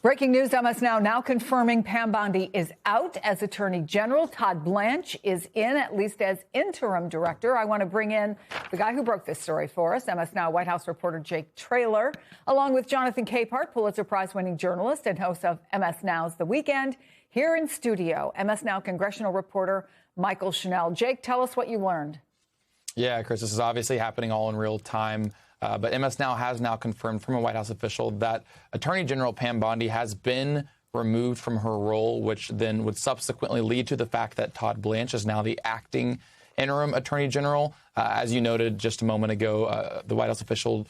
Breaking news, MS now confirming Pam Bondi is out as Attorney General. Todd Blanche is in, at least as interim director. I want to bring in the guy who broke this story for us, MS Now White House reporter Jake Traylor, along with Jonathan Capehart, Pulitzer Prize-winning journalist and host of MS Now's The Weekend. Here in studio, MS Now congressional reporter Michael Schnell. Jake, tell us what you learned. Yeah, Chris, this is obviously happening all in real time. But MS Now has now confirmed from a White House official that Attorney General Pam Bondi has been removed from her role, which then would subsequently lead to the fact that Todd Blanche is now the acting interim Attorney General. As you noted just a moment ago, the White House official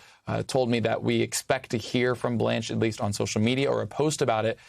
told me that we expect to hear from Blanche, at least on social media or a post about it,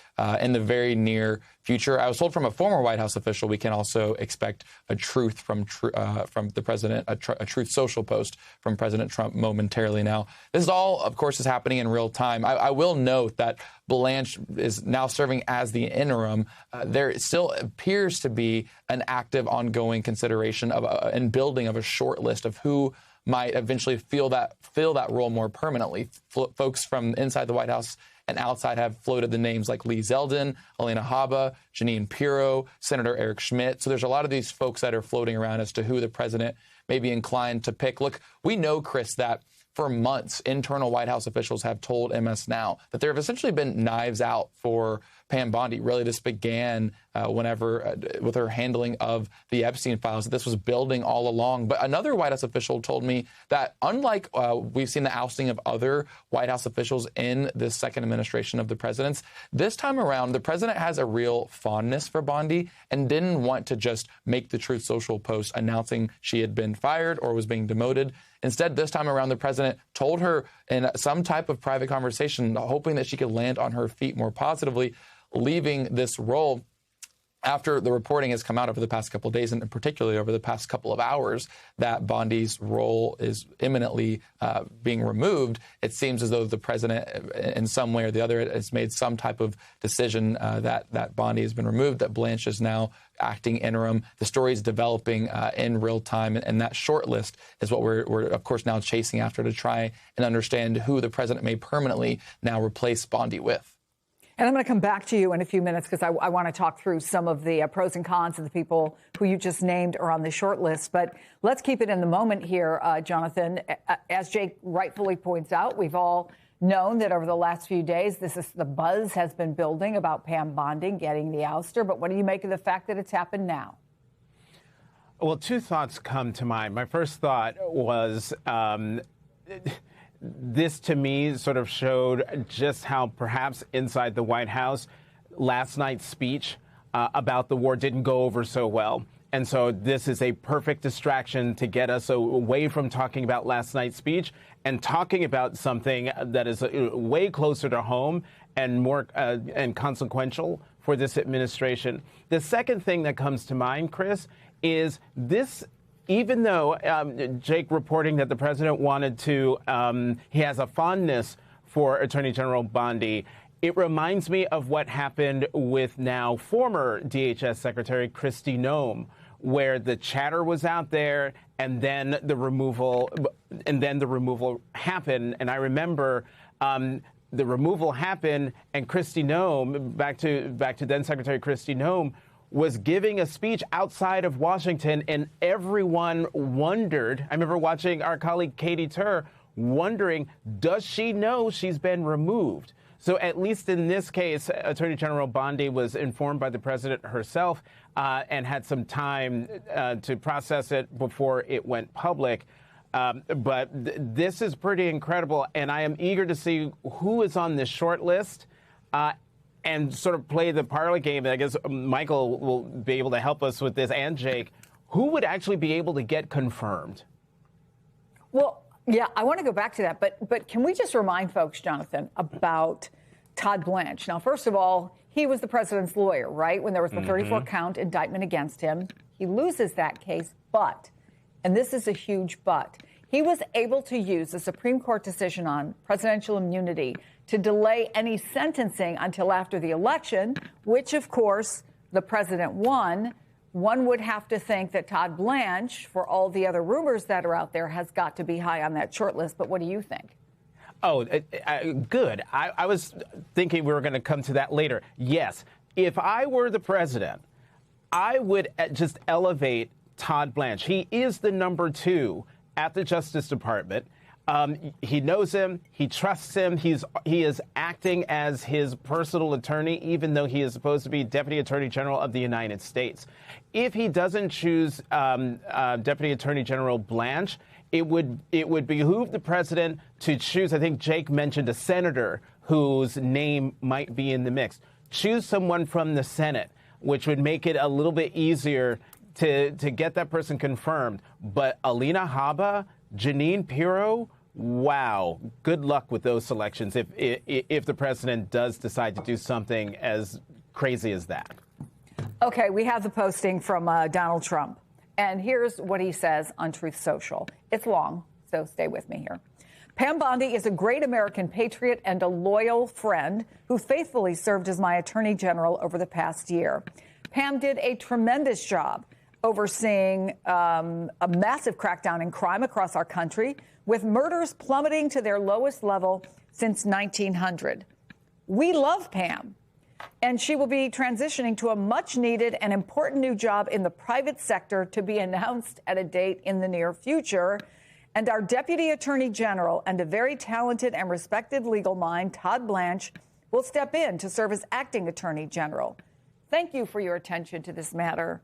in the very near future. I was told from a former White House official we can also expect a truth from the president, a Truth Social post from President Trump momentarily now. This is all, of course, is happening in real time. I will note that Blanche is now serving as the interim. There still appears to be an active, ongoing consideration of and building of a short list of who might eventually fill that role more permanently. Folks from inside the White House and outside have floated the names like Lee Zeldin, Alina Habba, Jeanine Pirro, Senator Eric Schmidt. So there's a lot of these folks that are floating around as to who the president may be inclined to pick. Look, we know, Chris, that for months, internal White House officials have told MS Now that there have essentially been knives out for Pam Bondi. Really, this began with her handling of the Epstein files, that this was building all along. But another White House official told me that unlike we've seen the ousting of other White House officials in this second administration of the president's, this time around, the president has a real fondness for Bondi and didn't want to just make the Truth Social post announcing she had been fired or was being demoted. Instead, this time around, the president told her in some type of private conversation, hoping that she could land on her feet more positively, leaving this role. After the reporting has come out over the past couple of days, and particularly over the past couple of hours, that Bondi's role is imminently being removed, it seems as though the president, in some way or the other, has made some type of decision that Bondi has been removed, that Blanche is now acting interim. The story is developing in real time, and that short list is what we're, of course, now chasing after to try and understand who the president may permanently now replace Bondi with. And I'm going to come back to you in a few minutes because I want to talk through some of the pros and cons of the people who you just named are on the short list. But let's keep it in the moment here, Jonathan. As Jake rightfully points out, we've all known that over the last few days, the buzz has been building about Pam Bondi getting the ouster. But what do you make of the fact that it's happened now? Well, two thoughts come to mind. My first thought was this, to me, sort of showed just how perhaps inside the White House, last night's speech about the war didn't go over so well. And so this is a perfect distraction to get us away from talking about last night's speech and talking about something that is way closer to home and more and consequential for this administration. The second thing that comes to mind, Chris, is this. Even though Jake reporting that the president wanted to, he has a fondness for Attorney General Bondi, it reminds me of what happened with now former DHS Secretary Kristi Noem, where the chatter was out there and then the removal happened. And I remember the removal happened, and Kristi Noem, back to then Secretary Kristi Noem, was giving a speech outside of Washington, and everyone wondered. I remember watching our colleague Katie Tur wondering, does she know she's been removed? So at least in this case, Attorney General Bondi was informed by the president herself and had some time to process it before it went public. But this is pretty incredible, and I am eager to see who is on this short list. And sort of play the parlor game. I guess Michael will be able to help us with this, and Jake. Who would actually be able to get confirmed? Well, yeah, I want to go back to that. But can we just remind folks, Jonathan, about Todd Blanche? Now, first of all, he was the president's lawyer, right? When there was the 34-count indictment against him. He loses that case, but, and this is a huge but, he was able to use the Supreme Court decision on presidential immunity to delay any sentencing until after the election, which, of course, the president won. One would have to think that Todd Blanche, for all the other rumors that are out there, has got to be high on that short list. But what do you think? Oh, good. I was thinking we were going to come to that later. Yes. If I were the president, I would just elevate Todd Blanche. He is the number 2 at the Justice Department. He knows him. He trusts him. He is acting as his personal attorney, even though he is supposed to be Deputy Attorney General of the United States. If he doesn't choose Deputy Attorney General Blanche, it would behoove the president to choose. I think Jake mentioned a senator whose name might be in the mix. Choose someone from the Senate, which would make it a little bit easier to get that person confirmed. But Alina Habba, Jeanine Pirro, wow, good luck with those selections if the president does decide to do something as crazy as that. Okay, we have the posting from Donald Trump. And here's what he says on Truth Social. It's long, so stay with me here. Pam Bondi is a great American patriot and a loyal friend who faithfully served as my attorney general over the past year. Pam did a tremendous job overseeing a massive crackdown in crime across our country, with murders plummeting to their lowest level since 1900. We love Pam, and she will be transitioning to a much-needed and important new job in the private sector to be announced at a date in the near future. And our Deputy Attorney General and a very talented and respected legal mind, Todd Blanche, will step in to serve as acting Attorney General. Thank you for your attention to this matter,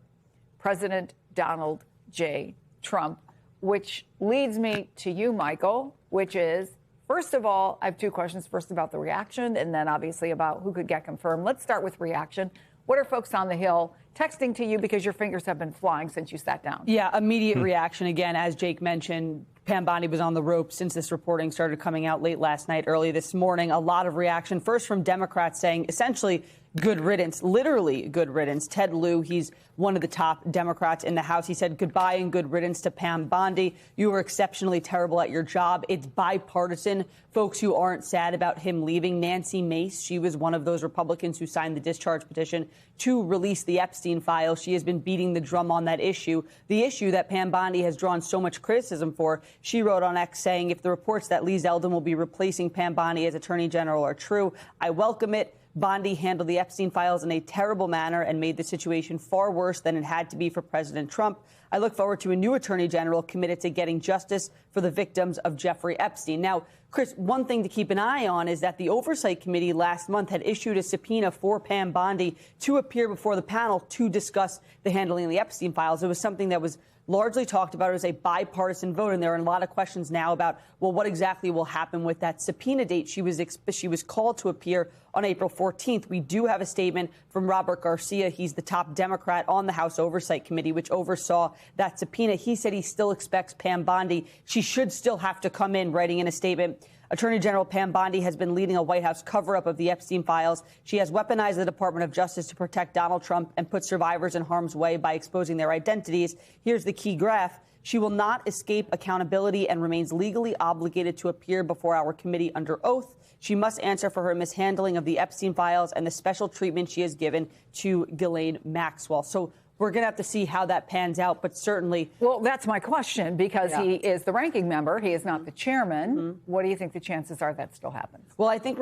President Donald J. Trump, which leads me to you, Michael, which is, first of all, I have 2 questions. First about the reaction, and then obviously about who could get confirmed. Let's start with reaction. What are folks on the Hill texting to you because your fingers have been flying since you sat down? Yeah, immediate reaction. Again, as Jake mentioned, Pam Bondi was on the ropes since this reporting started coming out late last night, early this morning. A lot of reaction. First from Democrats saying essentially good riddance, literally good riddance. Ted Lieu, he's one of the top Democrats in the House. He said goodbye and good riddance to Pam Bondi. You were exceptionally terrible at your job. It's bipartisan. Folks who aren't sad about him leaving. Nancy Mace, she was one of those Republicans who signed the discharge petition to release the Epstein files. She has been beating the drum on that issue, the issue that Pam Bondi has drawn so much criticism for. She wrote on X saying, if the reports that Lee Zeldin will be replacing Pam Bondi as Attorney General are true, I welcome it. Bondi handled the Epstein files in a terrible manner and made the situation far worse than it had to be for President Trump. I look forward to a new attorney general committed to getting justice for the victims of Jeffrey Epstein. Now, Chris, one thing to keep an eye on is that the Oversight Committee last month had issued a subpoena for Pam Bondi to appear before the panel to discuss the handling of the Epstein files. It was something that was largely talked about as a bipartisan vote, and there are a lot of questions now about, well, what exactly will happen with that subpoena date. She was called to appear on April 14th. We do have a statement from Robert Garcia. He's the top Democrat on the House Oversight Committee, which oversaw that subpoena. He said he still expects Pam Bondi. She should still have to come in, writing in a statement. Attorney General Pam Bondi has been leading a White House cover-up of the Epstein files. She has weaponized the Department of Justice to protect Donald Trump and put survivors in harm's way by exposing their identities. Here's the key graph. She will not escape accountability and remains legally obligated to appear before our committee under oath. She must answer for her mishandling of the Epstein files and the special treatment she has given to Ghislaine Maxwell. So we're going to have to see how that pans out, but certainly. Well, that's my question, because he is the ranking member. He is not the chairman. Mm-hmm. What do you think the chances are that still happens? Well, I think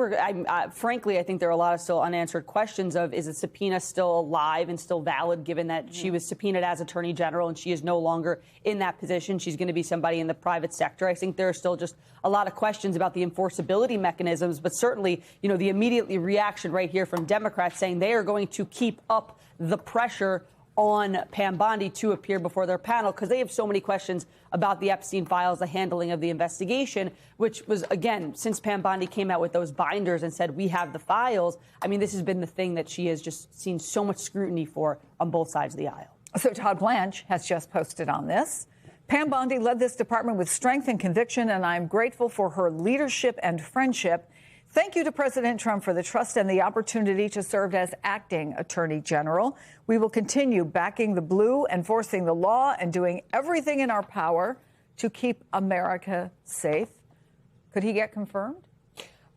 frankly, I think there are a lot of still unanswered questions of, is the subpoena still alive and still valid, given that she was subpoenaed as Attorney General and she is no longer in that position? She's going to be somebody in the private sector. I think there are still just a lot of questions about the enforceability mechanisms, but certainly, the immediate reaction right here from Democrats saying they are going to keep up the pressure on Pam Bondi to appear before their panel, because they have so many questions about the Epstein files, the handling of the investigation, which was, again, since Pam Bondi came out with those binders and said, we have the files. I mean, this has been the thing that she has just seen so much scrutiny for on both sides of the aisle. So Todd Blanche has just posted on this. Pam Bondi led this department with strength and conviction, and I'm grateful for her leadership and friendship. Thank you to President Trump for the trust and the opportunity to serve as acting Attorney General. We will continue backing the blue, enforcing the law, and doing everything in our power to keep America safe. Could he get confirmed?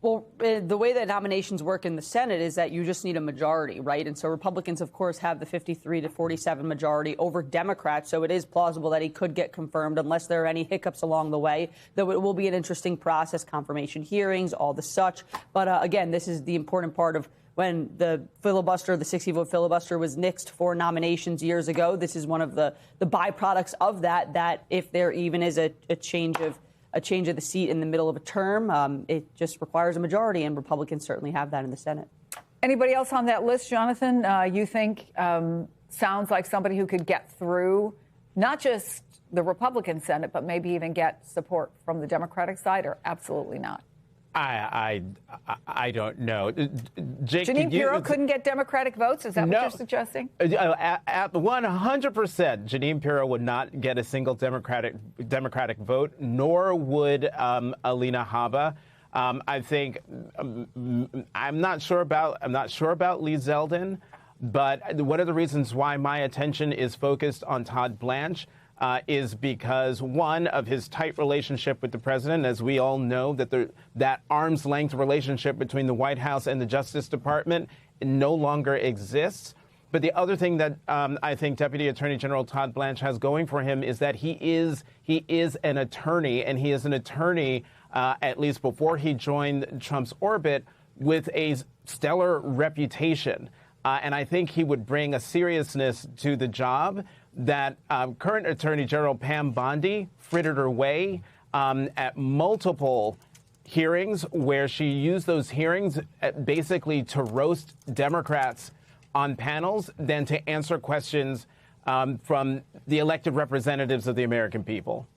Well, the way that nominations work in the Senate is that you just need a majority, right? And so Republicans, of course, have the 53 to 47 majority over Democrats. So it is plausible that he could get confirmed unless there are any hiccups along the way. Though it will be an interesting process, confirmation hearings, all the such. But again, this is the important part of when the filibuster, the 60-vote filibuster was nixed for nominations years ago. This is one of the byproducts of that if there even is a change of the seat in the middle of a term, it just requires a majority, and Republicans certainly have that in the Senate. Anybody else on that list, Jonathan, you think sounds like somebody who could get through not just the Republican Senate, but maybe even get support from the Democratic side, or absolutely not? I don't know. Jake, Jeanine Pirro couldn't get Democratic votes? Is that what you're suggesting? At 100%, Jeanine Pirro would not get a single Democratic vote, nor would Alina Habba. I think I'm not sure about Lee Zeldin, but one of the reasons why my attention is focused on Todd Blanche is because, one, of his tight relationship with the president. As we all know, that arm's length relationship between the White House and the Justice Department no longer exists. But the other thing that I think Deputy Attorney General Todd Blanche has going for him is that he is an attorney, and he is an attorney, at least before he joined Trump's orbit, with a stellar reputation. And I think he would bring a seriousness to the job that current Attorney General Pam Bondi frittered her way at multiple hearings, where she used those hearings basically to roast Democrats on panels than to answer questions from the elected representatives of the American people.